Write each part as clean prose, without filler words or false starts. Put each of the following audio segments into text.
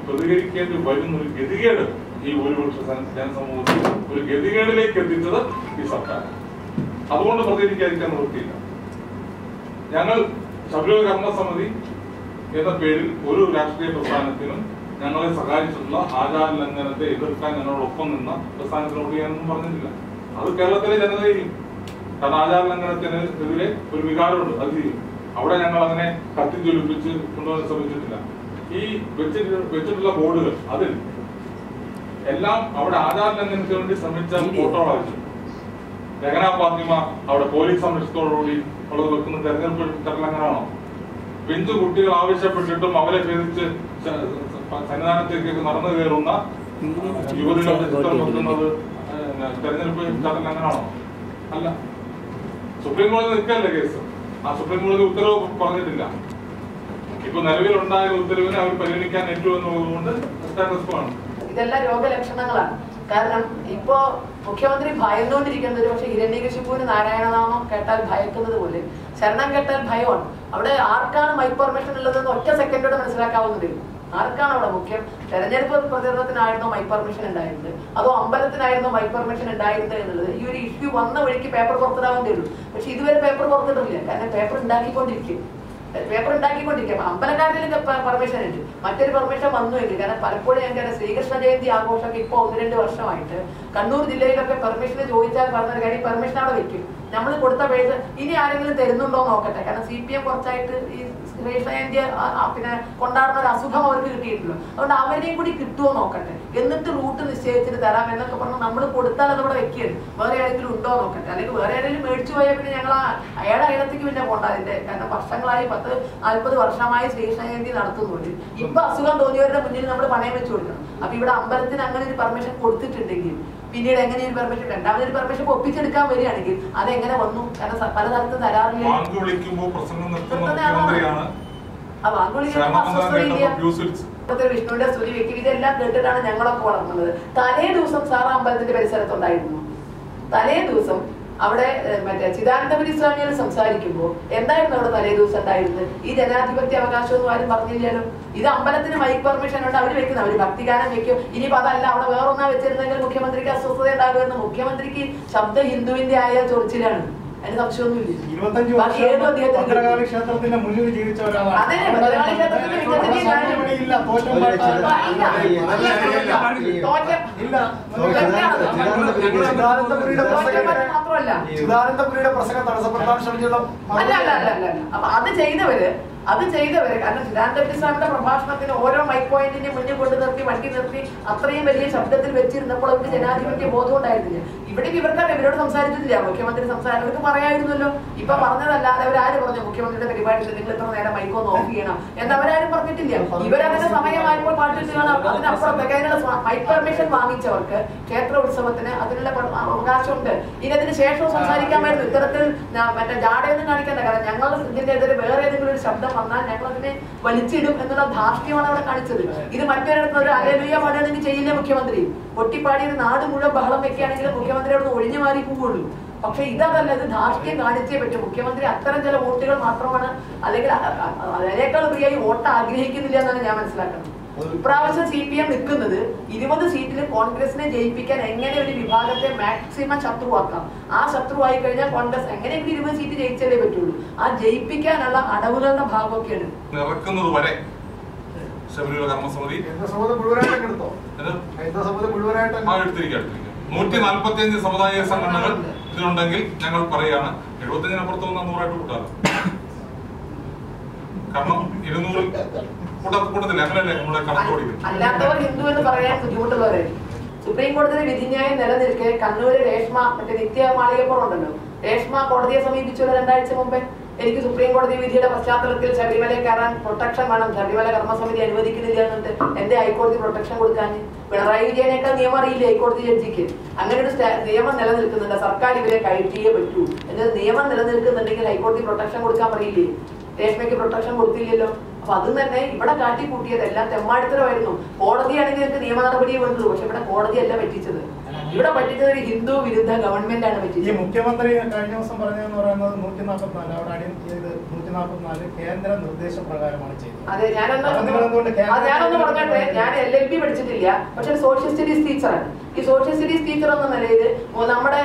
പ്രതികരിക്കേണ്ടി വരുന്ന ഒരു ഗതികേട് ഈ ഭൂരിപക്ഷ ജനസമൂഹത്തിൽ ഒരു ഗതികേടിലേക്ക് എത്തിച്ചത് ഈ സർക്കാർ. അതുകൊണ്ട് പ്രതികരിക്കാതിരിക്കാൻ നിവൃത്തിയില്ല. ഞങ്ങൾ ശബരിമല കർമ്മസമിതി എന്ന പേരിൽ ഒരു രാഷ്ട്രീയ പ്രസ്ഥാനത്തിനും ഞങ്ങളെ സഹായിച്ചിട്ടുള്ള ആചാര ലംഘനത്തെ എതിർക്കാൻ ഞങ്ങളോടൊപ്പം നിന്ന പ്രസ്ഥാനത്തിനോട് ഞാനൊന്നും പറഞ്ഞിട്ടില്ല. അത് കേരളത്തിലെ ജനത ചെയ്യും. കാരണം ആചാര ലംഘനത്തിനെതിരെ ഒരു വികാരമുണ്ട്, അത് ചെയ്യും. അവിടെ ഞങ്ങൾ അങ്ങനെ കത്തിജ്വലിപ്പിച്ച് കൊണ്ടുപോകാൻ ശ്രമിച്ചിട്ടില്ല. ഈ വെച്ചിട്ടുള്ള ബോർഡുകൾ അതിൽ എല്ലാം അവിടെ ആചാര ലംഘനത്തിന് വേണ്ടി ശ്രമിച്ച ഫോട്ടോകളായിരുന്നു. രഹന ഫാത്തിമ അവിടെ പോലീസ് സംരക്ഷണത്തോടുകൂടി ഉള്ളത് വെക്കുന്ന തെരഞ്ഞെടുപ്പ് ചട്ടലംഘനമാണോ? പിഞ്ചു കുട്ടികൾ ആവശ്യപ്പെട്ടിട്ടും അവരെ ഭേദിച്ച് സന്നിധാനത്തേക്ക് നടന്നു കയറുന്ന യുവതികളുടെ ചിത്രം വെക്കുന്നത് തെരഞ്ഞെടുപ്പ് ചട്ടലംഘനമാണോ? അല്ല. സുപ്രീം കോടതി നിൽക്കല്ലേ കേസ്. ആ സുപ്രീം കോടതി ഉത്തരവ് പറഞ്ഞിട്ടില്ല. ഇപ്പൊ നിലവിലുണ്ടായ ഉത്തരവിനെ അവർ പരിഗണിക്കാൻ ഏറ്റുവെന്നുള്ളതുകൊണ്ട് സ്റ്റാറ്റസ് ആണ്. ഇതെല്ലാം രോഗലക്ഷണങ്ങളാണ്. കാരണം ഇപ്പോ മുഖ്യമന്ത്രി ഭയന്നുകൊണ്ടിരിക്കുന്നത് ഒരു പക്ഷെ ഹിരണ്യകശിപുവിന് നാരായണനാമം കേട്ടാൽ ഭയക്കുന്നത് പോലെ ശരണം കേട്ടാൽ ഭയമാണ്. അവിടെ ആർക്കാണ് മൈക്ക് പെർമിഷൻ ഉള്ളതെന്ന് ഒറ്റ സെക്കൻഡോടെ മനസ്സിലാക്കാവുന്നതേ. ആർക്കാണ് അവിടെ മുഖ്യം? തെരഞ്ഞെടുപ്പ് പ്രചരണത്തിനായിരുന്നോ മൈക്ക് പെർമിഷൻ ഉണ്ടായിരുന്നത്, അതോ അമ്പലത്തിനായിരുന്നോ മൈക്ക് പെർമിഷൻ ഉണ്ടായിരുന്നത് എന്നുള്ളത് ഈ ഒരു ഇഷ്യൂ വന്ന വഴിക്ക് പേപ്പർ പുറത്തിടാവേണ്ടേ ഉള്ളൂ. പക്ഷെ ഇതുവരെ പേപ്പർ പുറത്തിട്ടില്ല. കാരണം പേപ്പർ ഉണ്ടാക്കിക്കൊണ്ടിരിക്കും. അമ്പലക്കാരിലും പെർമിഷൻ ഉണ്ട്, മറ്റൊരു പെർമിഷൻ വന്നുവെങ്കിൽ. കാരണം പലപ്പോഴും ഞങ്ങളുടെ ശ്രീകൃഷ്ണ ജയന്തി ആഘോഷമൊക്കെ ഇപ്പൊ 1-2 വർഷമായിട്ട് കണ്ണൂർ ജില്ലയിലൊക്കെ പെർമിഷന് ചോദിച്ചാൽ പറഞ്ഞ കാര്യം പെർമിഷൻ അവിടെ വെക്കും. നമ്മൾ കൊടുത്ത പൈസ ഇനി ആരെങ്കിലും തരുന്നുണ്ടോ നോക്കട്ടെ. കാരണം CPM കുറച്ചായിട്ട് ഈ ശ്രീകൃഷ്ണ ജയന്തി പിന്നെ കൊണ്ടാടുന്ന ഒരു അസുഖം അവർക്ക് കിട്ടിയിട്ടുള്ളൂ. അതുകൊണ്ട് അവരെയും കൂടി കിട്ടുമോ നോക്കട്ടെ. എന്നിട്ട് റൂട്ട് നിശ്ചയിച്ചിട്ട് തരാം എന്നൊക്കെ പറഞ്ഞാൽ നമ്മൾ കൊടുത്താൽ അതവിടെ വെക്കുകയാണ്. വേറെ ആരെങ്കിലും ഉണ്ടോ നോക്കട്ടെ. അല്ലെങ്കിൽ വേറെ ആരെങ്കിലും മേടിച്ചു പോയാൽ പിന്നെ ഞങ്ങൾ അയാളുടെ അയലത്തേക്ക് പിന്നെ പോണ്ട. അതിന്റെ കാരണം വർഷങ്ങളായി 40 വർഷമായി ശ്രീകൃഷ്ണ ജയന്തി നടത്തുന്നുണ്ട്. ഇപ്പൊ അസുഖം തോന്നിയവരുടെ മുന്നിൽ നമ്മൾ പണയം വെച്ചു കൊടുക്കണം. അപ്പൊ ഇവിടെ അമ്പലത്തിന് അങ്ങനെ ഒരു പെർമിഷൻ കൊടുത്തിട്ടുണ്ടെങ്കിൽ പിന്നീട് എങ്ങനെ ഒരു പെർമിഷൻ രണ്ടാമതൊരു പെർമിഷൻ ഒപ്പിച്ചെടുക്കാൻ വരികയാണെങ്കിൽ അതെങ്ങനെ വന്നു? കാരണം പല സ്ഥലത്തും തരാറില്ല. വിഷ്ണുവിന്റെ സ്തുതി വെക്കും. ഇതെല്ലാം കേട്ടിട്ടാണ് ഞങ്ങളൊക്കെ വളർന്നത്. തലേ ദിവസം സാറ് അമ്പലത്തിന്റെ പരിസരത്തുണ്ടായിരുന്നു. തലേ ദിവസം അവിടെ മറ്റേ ചിദാനന്ദപുരി സ്വാമികൾ സംസാരിക്കുമ്പോൾ എന്തായിരുന്നു അവിടെ തലേ ദിവസം ഉണ്ടായിരുന്നത്? ഈ ജനാധിപത്യ അവകാശമൊന്നും ആരും പറഞ്ഞില്ലല്ലോ. ഇത് അമ്പലത്തിന് മൈക്ക് പെർമിഷൻ ഉണ്ട്, അവർ വെക്കുന്ന അവര് ഭക്തിഗാനം വെക്കും. ഇനിയിപ്പോ അതല്ല അവിടെ വേറൊന്നാ വെച്ചിരുന്നെങ്കിൽ മുഖ്യമന്ത്രിക്ക് അസ്വസ്ഥത ഉണ്ടാകുമെന്ന്. മുഖ്യമന്ത്രിക്ക് ശബ്ദ ഹിന്ദുവിന്റെ ആയ ചൊറിച്ചിലാണ്, അതിന് സംശയമൊന്നുമില്ല. ക്ഷേത്രത്തിന്റെ മുന്നിൽ ജീവിച്ച ഒരാളാണ്. ചിദാനന്ദപുരിയുടെ പ്രസംഗം തടസ്സപ്പെടുത്താൻ ശ്രമിച്ചുള്ള അപ്പൊ അത് ചെയ്തവര് കാരണം ചിദാനന്ദപുരി സ്വാമിയുടെ പ്രഭാഷണത്തിന് ഓരോ മൈക്ക് പോയിന്റിന്റെ മുന്നിൽ കൊണ്ട് നിർത്തി വണ്ടി നിർത്തി അത്രയും വലിയ ശബ്ദത്തിൽ വെച്ചിരുന്നപ്പോൾ അവർക്ക് ജനാധിപത്യ ബോധം ഉണ്ടായിരുന്നില്ല. ഇവിടെ ഇവരോട് സംസാരിച്ചിട്ടില്ല. മുഖ്യമന്ത്രി അവർക്ക് പറയായിരുന്നല്ലോ. ഇപ്പൊ പറഞ്ഞതല്ലാതെ അവരാരും പറഞ്ഞു മുഖ്യമന്ത്രിയുടെ പരിപാടിയിൽ നിങ്ങൾ ഇത്ര നേരം മൈക്കൊന്ന് ഓഫ് ചെയ്യണം എന്നവരാരും പറഞ്ഞിട്ടില്ല. ഇവരതിന്റെ സമയമായപ്പോൾ പാട്ടിട്ടാണ് അതിനപ്പുറത്തേക്ക് അതിനുള്ള മൈക്ക് പെർമിഷൻ വാങ്ങിച്ചവർക്ക് ക്ഷേത്ര ഉത്സവത്തിന് അതിനുള്ള അവകാശമുണ്ട്. ഇനി അതിന് ശേഷവും സംസാരിക്കാമായിരുന്നു. ഇത്തരത്തിൽ മറ്റേ ജാടയൊന്നും കാണിക്കേണ്ട. കാരണം ഞങ്ങൾ ഇതിന്റെ എതിരെ വേറെ ഏതെങ്കിലും ഒരു ശബ്ദം വന്നാൽ ഞങ്ങൾ അതിനെ വലിച്ചിടും എന്നുള്ള ധാർഷ്ട്യമാണ് അവിടെ കാണിച്ചത്. ഇത് മറ്റൊരിടത്ത് ഒരു ഹല്ലേലൂയ പാടുകയാണെങ്കിൽ ചെയ്യില്ല മുഖ്യമന്ത്രി. പൊട്ടിപ്പാടി ഒരു നാട് മുഴുവൻ ബഹളം വെക്കുകയാണെങ്കിൽ മുഖ്യമന്ത്രി അവിടെ നിന്ന് ഒഴിഞ്ഞു മാറി പോവുള്ളൂ. പക്ഷെ ഇതല്ല, ഇത് ധാർഷ്ട്യം കാണിച്ചേ പറ്റും. മുഖ്യമന്ത്രി അത്തരം ചില വോട്ടുകൾ മാത്രമാണ്, അല്ലെങ്കിൽ അതിനേക്കാൾ ഉപരിയായി വോട്ട് ആഗ്രഹിക്കുന്നില്ല എന്നാണ് ഞാൻ മനസ്സിലാക്കുന്നത്. ഇപ്രാവശ്യം CPM നിൽക്കുന്നത് 20 സീറ്റിൽ കോൺഗ്രസിനെ ജയിപ്പിക്കാൻ എങ്ങനെ ഒരു വിഭാഗത്തെ മാക്സിമം ശത്രുവാക്കാം. ആ ശത്രുവായി കഴിഞ്ഞാൽ കോൺഗ്രസ് എങ്ങനെയെങ്കിലും 20 സീറ്റ് ജയിച്ചാലേ പറ്റുള്ളൂ. ആ ജയിപ്പിക്കാനുള്ള അടവുകളുടെ ഭാഗമൊക്കെയാണ്. ശബരിമല കർമ്മസമിതി 145 സമുദായ സംഘടനകൾ ഇതിലുണ്ടെങ്കിൽ ഞങ്ങൾ പറയാണ് 75-നപ്പുറത്ത് 100 കൂട്ടാറ്. കാരണം 200 കൂട്ടത്തില്ല. അങ്ങനെയല്ലേ നമ്മളെ കണക്കോടി. അല്ലാത്തവർ ഹിന്ദു എന്ന് പറയാൻ ബുദ്ധിമുട്ടുള്ളവരായിരിക്കും. സുപ്രീം കോടതിയുടെ വിധിന്യായം നിലനിൽക്കെ കണ്ണൂര് രേഷ്മ മറ്റേ നിത്യ മാളികപ്പുറം ഉണ്ടല്ലോ, രേഷ്മ കോടതിയെ സമീപിച്ചുള്ള 2 ആഴ്ച മുമ്പേ എനിക്ക് സുപ്രീം കോടതി വിധിയുടെ പശ്ചാത്തലത്തിൽ ശബരിമലയിൽ കയറാൻ പ്രൊട്ടക്ഷൻ വേണം, ശബരിമല കർമ്മസമിതി അനുവദിക്കുന്നില്ല എന്നിട്ട് എന്റെ ഹൈക്കോടതി പ്രൊട്ടക്ഷൻ കൊടുക്കാൻ. പിണറായി വിജയനേക്കാൾ നിയമം അറിയില്ലേ ഹൈക്കോടതി ജഡ്ജിക്ക്? അങ്ങനെ ഒരു നിയമം നിലനിൽക്കുന്നുണ്ട്. സർക്കാർ ഇവരെ കയറ്റിയേ പറ്റൂ എന്നൊരു നിയമം നിലനിൽക്കുന്നുണ്ടെങ്കിൽ ഹൈക്കോടതി പ്രൊട്ടക്ഷൻ കൊടുക്കാൻ പറയില്ലേ? രേഷ്മയ്ക്ക് പ്രൊട്ടക്ഷൻ കൊടുത്തില്ലല്ലോ. അപ്പൊ അതും തന്നെ ഇവിടെ കാട്ടിക്കൂട്ടിയതെല്ലാം തെമ്മാടിത്തരമായിരുന്നു. കോടതിയാണെങ്കിൽ നിങ്ങൾക്ക് നിയമ നടപടിയെ വേണ്ടുള്ളൂ. പക്ഷെ ഇവിടെ കോടതിയല്ല പറ്റിച്ചത്. ഇവിടെ പറ്റിച്ചത് ഒരു ഹിന്ദു വിരുദ്ധ ഗവൺമെന്റ് ആണ് ഈ പറ്റിച്ചത്. മുഖ്യമന്ത്രി കഴിഞ്ഞ ദിവസം പറഞ്ഞതെന്ന് പറയുന്നത് 144 അവിടെ അടിയൻ ചെയ്ത് 144 കേന്ദ്ര നിർദ്ദേശപ്രകാരമാണ് ചെയ്തത്. അതെ, ഞാനൊന്ന് പറഞ്ഞോട്ടെ. ഞാൻ LLB പഠിച്ചിട്ടില്ല, പക്ഷെ സോഷ്യൽ സ്റ്റഡീസ് ടീച്ചറാണ്. ഈ സോഷ്യൽ സ്റ്റഡീസ് ടീച്ചർ എന്ന നിലയിൽ നമ്മുടെ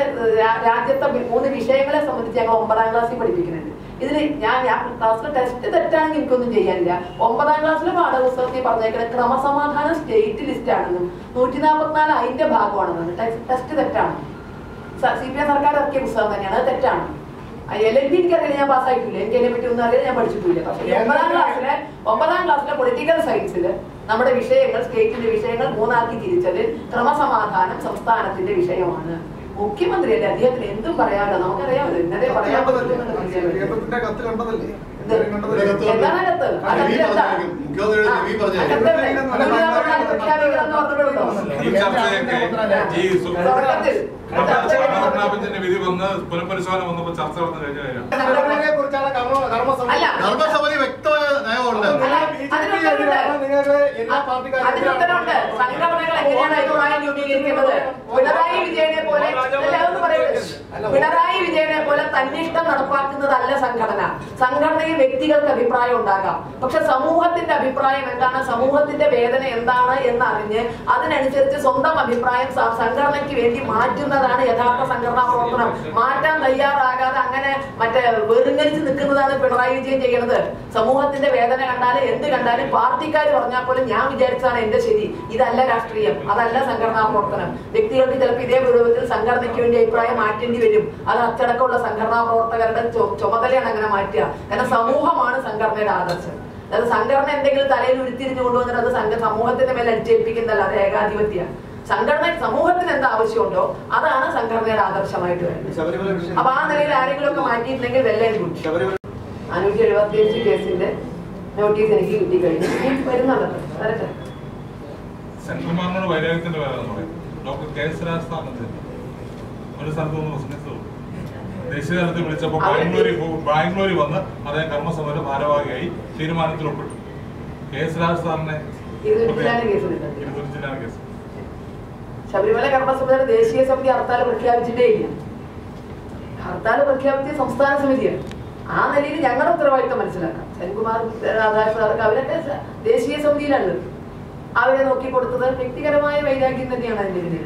രാജ്യത്തെ 3 വിഷയങ്ങളെ സംബന്ധിച്ച് ഞങ്ങൾ 9ാം ക്ലാസ്സിൽ പഠിപ്പിക്കുന്നുണ്ട്. ഇതിന് ഞാൻ ക്ലാസ്സിലെ ടെസ്റ്റ് തെറ്റാണെങ്കിൽ എനിക്കൊന്നും ചെയ്യാനില്ല. 9ാം ക്ലാസ്സിലെ പാഠപുസ്തകത്തിൽ പറഞ്ഞേക്കുന്ന ക്രമസമാധാന സ്റ്റേറ്റ് ലിസ്റ്റ് ആണെന്നും 144 അതിന്റെ ഭാഗമാണെന്നും ടെസ്റ്റ് തെറ്റാണ്. CPM സർക്കാർ ഇറക്കിയ പുസ്തകം തന്നെയാണ്, അത് തെറ്റാണ്. LLB എനിക്കറിയില്ല, ഞാൻ പാസ്സായിട്ടില്ല, എനിക്ക് അതിനെ പറ്റി ഒന്നും അറിയില്ല, ഞാൻ പഠിച്ചിട്ടില്ല. പക്ഷെ 9ാം ക്ലാസ്സിലെ പൊളിറ്റിക്കൽ സയൻസിൽ നമ്മുടെ വിഷയങ്ങൾ, സ്റ്റേറ്റിന്റെ വിഷയങ്ങൾ 3ആക്കി തിരിച്ചതിൽ ക്രമസമാധാനം സംസ്ഥാനത്തിന്റെ വിഷയമാണ്. മുഖ്യമന്ത്രിയല്ലേ, അദ്ദേഹത്തിന് എന്തും പറയാമല്ലോ, നമുക്കറിയാമല്ലോ, ഇന്നലെ പറയാൻ എന്താണ് കത്ത്? വിധി വന്ന് പുനഃപരിശോധന വന്നപ്പോൾ ചർച്ച നടന്നു കഴിഞ്ഞ ധർമ്മസമിതി വ്യക്തമായ നയമുണ്ട്. അതിനുത്തരമുണ്ട്. സംഘടനകൾ എങ്ങനെയാണ് അഭിപ്രായം രൂപീകരിക്കുന്നത്? പിണറായി വിജയനെ പോലെ തന്നിഷ്ടം നടപ്പാക്കുന്നതല്ല സംഘടന. സംഘടനയിൽ വ്യക്തികൾക്ക് അഭിപ്രായം ഉണ്ടാകാം, പക്ഷെ സമൂഹത്തിന്റെ അഭിപ്രായം എന്താണ്, സമൂഹത്തിന്റെ വേദന എന്താണ് എന്നറിഞ്ഞ് അതിനനുസരിച്ച് സ്വന്തം അഭിപ്രായം സംഘടനയ്ക്ക് വേണ്ടി മാറ്റുന്നതാണ് യഥാർത്ഥ സംഘടനാ പ്രവർത്തനം. മാറ്റാൻ തയ്യാറാകാതെ അങ്ങനെ വെറുങ്ങലിച്ച് നിൽക്കുന്നതാണ് പിണറായി വിജയൻ ചെയ്യുന്നത്. സമൂഹത്തിന്റെ വേദന കണ്ടാലും എന്ത് കണ്ടാലും പാർട്ടിക്കാർ പറഞ്ഞാൽ പോലും ഞാൻ വിചാരിച്ചതാണ് എന്റെ ശരി. ഇതല്ല രാഷ്ട്രീയം, അതല്ല സംഘടനാ പ്രവർത്തനം. വ്യക്തികൾക്ക് ചിലപ്പോൾ ഇതേ രൂപത്തിൽ സംഘടനയ്ക്ക് വേണ്ടി അഭിപ്രായം മാറ്റേണ്ടി വരും. അത് അച്ചടക്കമുള്ള സംഘടനാ പ്രവർത്തകരുടെ ചുമതലയാണ് അങ്ങനെ മാറ്റുക. കാരണം സമൂഹമാണ് സംഘടനയുടെ ആദർശം. അത് സംഘടന എന്തെങ്കിലും തലയിൽ ഉരുത്തിരിഞ്ഞു കൊണ്ടുവന്നിട്ട് അത് സമൂഹത്തിന്റെ മേലെ അടിച്ചേൽപ്പിക്കുന്നതല്ല, അത് ഏകാധിപത്യമാണ്. സംഘടന സമൂഹത്തിന് എന്ത് ആവശ്യമുണ്ടോ അതാണ് സംഘടനയുടെ ആദർശമായിട്ട് വരുന്നത്. അപ്പൊ ആ നിലയിൽ ആരെങ്കിലും ഒക്കെ മാറ്റിയിട്ടുണ്ടെങ്കിൽ വെല്ലം കൂടി. 575 കേസിന്റെ നോട്ടീസ് എനിക്ക് കിട്ടിക്കഴിഞ്ഞു, വരുന്നുണ്ടല്ലോ, വരട്ടെ. സെൻകുമാറിനോട് വൈരാഗ്യത്തിന്റെ പേരാണെന്ന് പറയുന്നത്. ഡോക്ടർ KS രാജസ്ഥാനത്ത് ഒരു സ്ഥലത്തുനിന്ന് ബിസിനസ് ദേശീയ തലത്തിൽ വിളിച്ചപ്പോൾ ബാംഗ്ലൂരിൽ വന്ന് അദ്ദേഹം കർമ്മസമിതിയുടെ ഭാരവാഹിയായി തീരുമാനത്തിൽ ഒപ്പിട്ടു. KS രാജസ്ഥാനെ കേസ്. ശബരിമല കർമ്മസമിതിയുടെ ദേശീയ സമിതി ഹർത്താൽ പ്രഖ്യാപിച്ചിട്ടേ ഇല്ല. ഹർത്താൽ പ്രഖ്യാപിച്ച സംസ്ഥാന സമിതിയാണ്. ആ നിലയിൽ ഞങ്ങളുടെ ഉത്തരവാദിത്തം മനസ്സിലാക്കാം. സെൻകുമാർ, രാധാകൃഷ്ണർക്ക് അവരൊക്കെ ദേശീയ സമിതിയിലാണ്. അവരെ നോക്കി കൊടുത്തത് വ്യക്തിപരമായ വൈരാഗ്യം തന്നെയാണ് അതിന്റെ പിന്നിൽ.